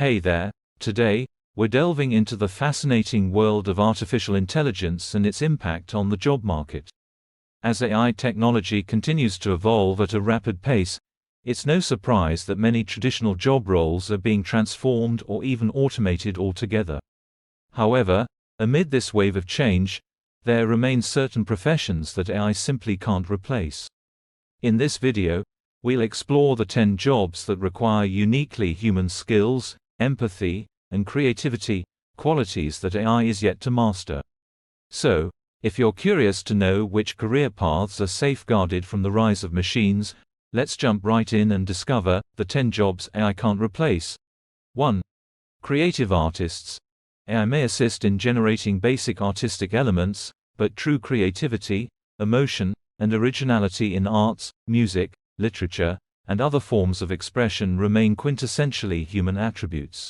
Hey there, today, we're delving into the fascinating world of artificial intelligence and its impact on the job market. As AI technology continues to evolve at a rapid pace, it's no surprise that many traditional job roles are being transformed or even automated altogether. However, amid this wave of change, there remain certain professions that AI simply can't replace. In this video, we'll explore the 10 jobs that require uniquely human skills, empathy, and creativity, qualities that AI is yet to master. So, if you're curious to know which career paths are safeguarded from the rise of machines, let's jump right in and discover the 10 jobs AI can't replace. 1. Creative artists. AI may assist in generating basic artistic elements, but true creativity, emotion, and originality in arts, music, literature, and other forms of expression remain quintessentially human attributes.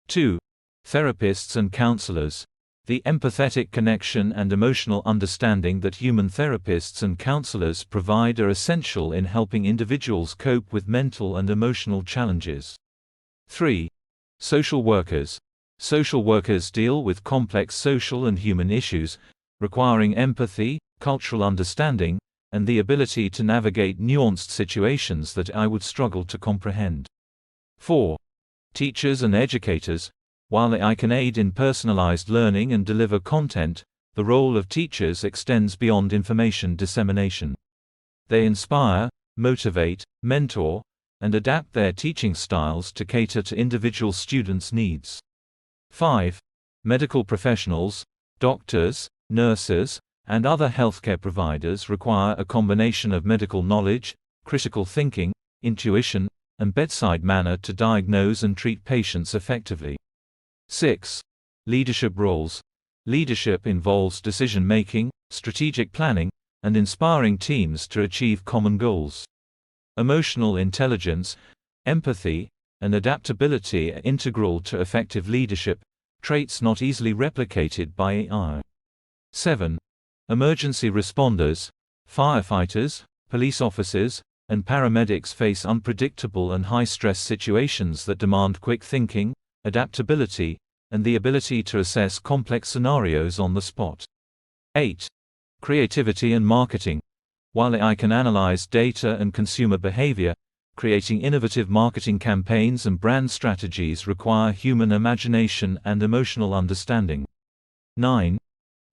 2. Therapists and counselors. The empathetic connection and emotional understanding that human therapists and counselors provide are essential in helping individuals cope with mental and emotional challenges. 3. Social workers. Social workers deal with complex social and human issues, requiring empathy, cultural understanding, and the ability to navigate nuanced situations that I would struggle to comprehend. 4. Teachers and educators. While AI can aid in personalized learning and deliver content, the role of teachers extends beyond information dissemination. They inspire, motivate, mentor, and adapt their teaching styles to cater to individual students' needs. 5. Medical professionals. Doctors, nurses, and other healthcare providers require a combination of medical knowledge, critical thinking, intuition, and bedside manner to diagnose and treat patients effectively. 6. Leadership roles. Leadership involves decision-making, strategic planning, and inspiring teams to achieve common goals. Emotional intelligence, empathy, and adaptability are integral to effective leadership, traits not easily replicated by AI. 7. Emergency responders. Firefighters, police officers, and paramedics face unpredictable and high-stress situations that demand quick thinking, adaptability, and the ability to assess complex scenarios on the spot. 8. Creativity and marketing. While AI can analyze data and consumer behavior, creating innovative marketing campaigns and brand strategies require human imagination and emotional understanding. 9.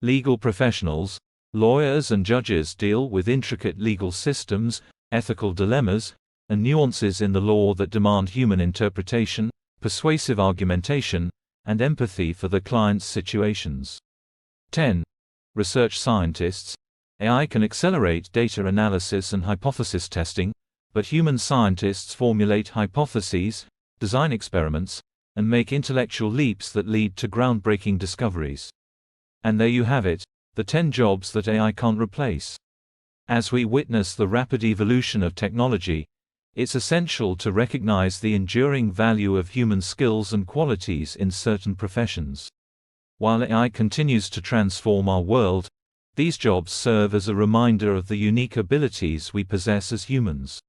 Legal professionals. Lawyers and judges deal with intricate legal systems, ethical dilemmas, and nuances in the law that demand human interpretation, persuasive argumentation, and empathy for the client's situations. 10. Research scientists. AI can accelerate data analysis and hypothesis testing, but human scientists formulate hypotheses, design experiments, and make intellectual leaps that lead to groundbreaking discoveries. And there you have it, the 10 jobs that AI can't replace. As we witness the rapid evolution of technology, it's essential to recognize the enduring value of human skills and qualities in certain professions. While AI continues to transform our world, these jobs serve as a reminder of the unique abilities we possess as humans.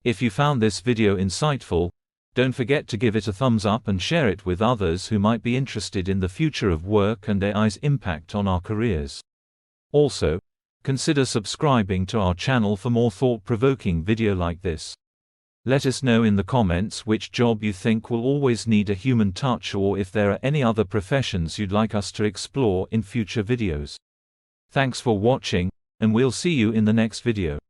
If you found this video insightful, don't forget to give it a thumbs up and share it with others who might be interested in the future of work and AI's impact on our careers. Also, consider subscribing to our channel for more thought-provoking video like this. Let us know in the comments which job you think will always need a human touch, or if there are any other professions you'd like us to explore in future videos. Thanks for watching, and we'll see you in the next video.